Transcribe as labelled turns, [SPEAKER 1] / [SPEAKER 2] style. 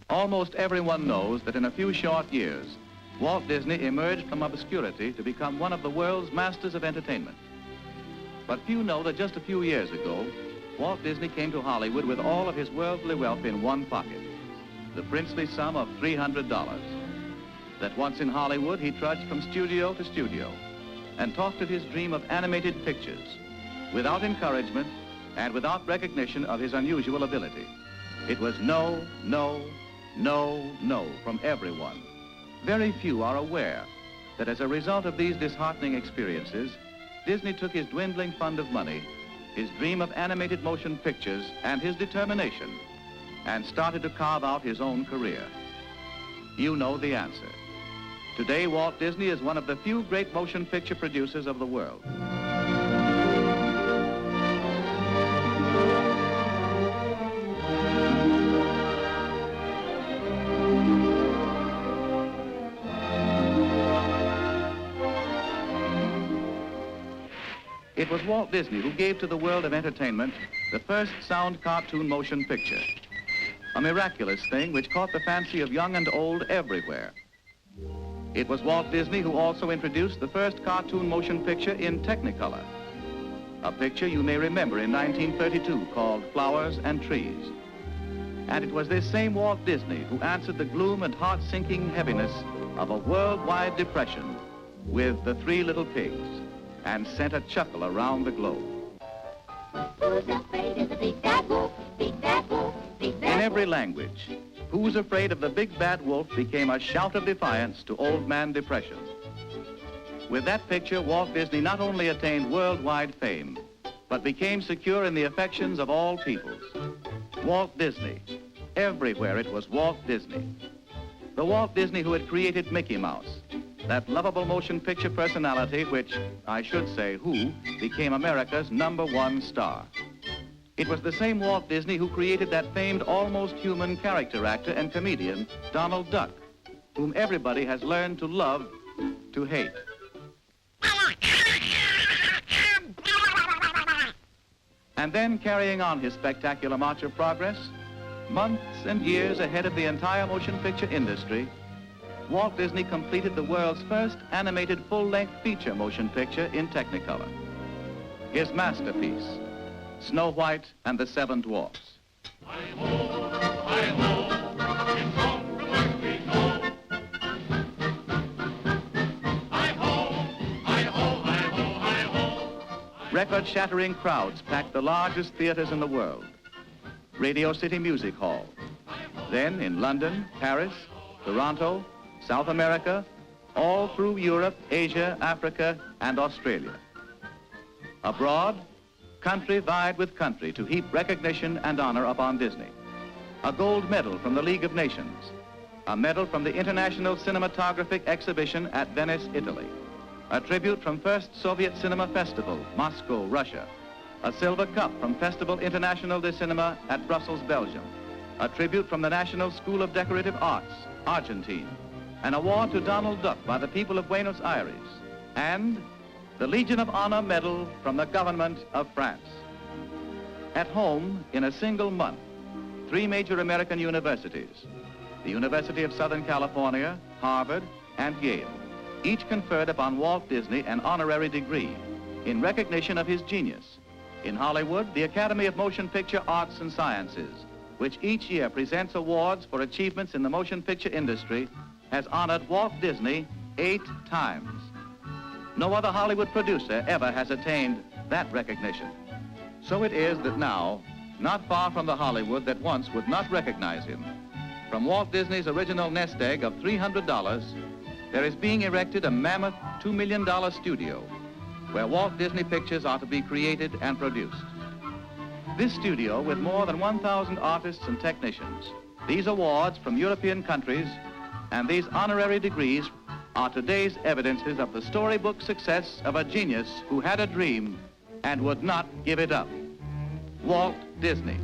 [SPEAKER 1] Almost everyone knows that in a few short years, Walt Disney emerged from obscurity to become one of the world's masters of entertainment. But few know that just a few years ago, Walt Disney came to Hollywood with all of his worldly wealth in one pocket, the princely sum of $300. That once in Hollywood, he trudged from studio to studio and talked of his dream of animated pictures without encouragement and without recognition of his unusual ability. It was no, no, no, no from everyone. Very few are aware that as a result of these disheartening experiences, Disney took his dwindling fund of money, his dream of animated motion pictures, and his determination, and started to carve out his own career. You know the answer. Today, Walt Disney is one of the few great motion picture producers of the world. It was Walt Disney who gave to the world of entertainment the first sound cartoon motion picture, a miraculous thing which caught the fancy of young and old everywhere. It was Walt Disney who also introduced the first cartoon motion picture in Technicolor, a picture you may remember in 1932 called Flowers and Trees. And it was this same Walt Disney who answered the gloom and heart-sinking heaviness of a worldwide depression with The Three Little Pigs, and sent a chuckle around the globe.
[SPEAKER 2] Who's afraid of the big bad wolf? Big bad wolf, big bad wolf.
[SPEAKER 1] In every language, Who's Afraid of the Big Bad Wolf became a shout of defiance to old man depression. With that picture, Walt Disney not only attained worldwide fame, but became secure in the affections of all peoples. Walt Disney. Everywhere it was Walt Disney. The Walt Disney who had created Mickey Mouse, that lovable motion picture personality which, I should say who, became America's #1 star. It was the same Walt Disney who created that famed almost human character actor and comedian, Donald Duck, whom everybody has learned to love, to hate. And then carrying on his spectacular march of progress, months and years ahead of the entire motion picture industry, Walt Disney completed the world's first animated full-length feature motion picture in Technicolor. His masterpiece, Snow White and the Seven Dwarfs.
[SPEAKER 3] Hi-ho, hi-ho, it's home from work we go. Hi-ho, hi-ho, hi-ho, hi-ho.
[SPEAKER 1] Record-shattering crowds packed the largest theaters in the world. Radio City Music Hall. Then in London, Paris, Toronto, South America, all through Europe, Asia, Africa, and Australia. Abroad, country vied with country to heap recognition and honor upon Disney. A gold medal from the League of Nations, a medal from the International Cinematographic Exhibition at Venice, Italy, a tribute from First Soviet Cinema Festival, Moscow, Russia, a silver cup from Festival International de Cinema at Brussels, Belgium, a tribute from the National School of Decorative Arts, Argentine, an award to Donald Duck by the people of Buenos Aires, and the Legion of Honor Medal from the government of France. At home, in a single month, 3 major American universities, the University of Southern California, Harvard, and Yale, each conferred upon Walt Disney an honorary degree in recognition of his genius. In Hollywood, the Academy of Motion Picture Arts and Sciences, which each year presents awards for achievements in the motion picture industry, has honored Walt Disney 8 times. No other Hollywood producer ever has attained that recognition. So it is that now, not far from the Hollywood that once would not recognize him, from Walt Disney's original nest egg of $300, there is being erected a mammoth $2 million studio where Walt Disney pictures are to be created and produced. This studio, with more than 1,000 artists and technicians, these awards from European countries, and these honorary degrees are today's evidences of the storybook success of a genius who had a dream and would not give it up. Walt Disney.